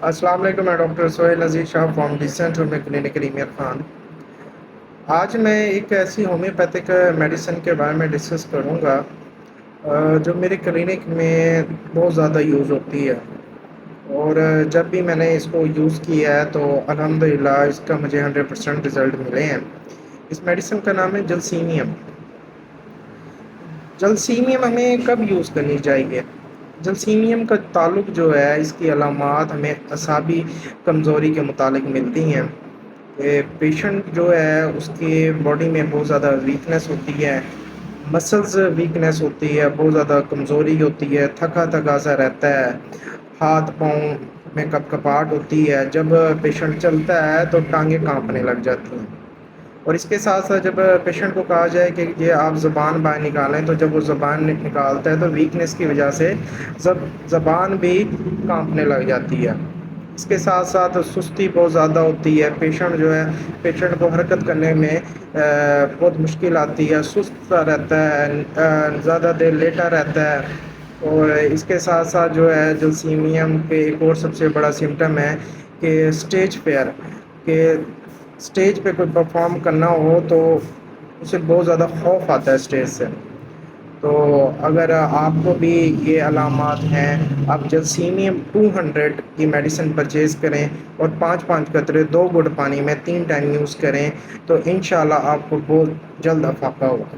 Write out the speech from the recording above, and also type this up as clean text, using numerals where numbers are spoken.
السلام علیکم، میں doctor Sohail Aziz Shah from D centre میں کلینکل ایمیر خان۔ آج میں ایک ایسی ہومیوپیتھک میڈیسن کے بارے میں ڈسکس کروں گا جو میرے کلینک میں بہت زیادہ یوز ہوتی ہے، اور جب بھی میں نے اس کو یوز کیا ہے تو الحمدللہ اس کا مجھے 100% رزلٹ ملے ہیں۔ اس میڈیسن کا نام ہے جلسیمیم۔ جلسیمیم ہمیں کب یوز کرنی چاہیے؟ جلسیمیم کا تعلق جو ہے، اس کی علامات ہمیں اعصابی کمزوری کے متعلق ملتی ہیں کہ پیشنٹ جو ہے اس کی باڈی میں بہت زیادہ ویکنیس ہوتی ہے، مسلز ویکنیس ہوتی ہے، بہت زیادہ کمزوری ہوتی ہے، تھکا تھکا سا رہتا ہے، ہاتھ پاؤں میں کپ کپاہٹ ہوتی ہے، جب پیشنٹ چلتا ہے تو ٹانگیں کانپنے لگ جاتی ہیں۔ اور اس کے ساتھ ساتھ جب پیشنٹ کو کہا جائے کہ یہ آپ زبان باہر نکالیں تو جب وہ زبان نکالتا ہے تو ویکنیس کی وجہ سے زبان بھی کانپنے لگ جاتی ہے۔ اس کے ساتھ ساتھ سستی بہت زیادہ ہوتی ہے، پیشنٹ کو حرکت کرنے میں بہت مشکل آتی ہے، سست سا رہتا ہے، زیادہ دیر لیٹا رہتا ہے۔ اور اس کے ساتھ ساتھ جو ہے جلسیمیم کے ایک اور سب سے بڑا سمٹم ہے کہ اسٹیج فیئر، کہ اسٹیج پہ کوئی پرفارم کرنا ہو تو اسے بہت زیادہ خوف آتا ہے اسٹیج سے۔ تو اگر آپ کو بھی یہ علامات ہیں، آپ جلسیمیم 200 کی میڈیسن پرچیز کریں اور 5 قطرے 2 گھٹ پانی میں 3 ٹائم یوز کریں تو انشاءاللہ آپ کو بہت جلد افاقہ ہوگا۔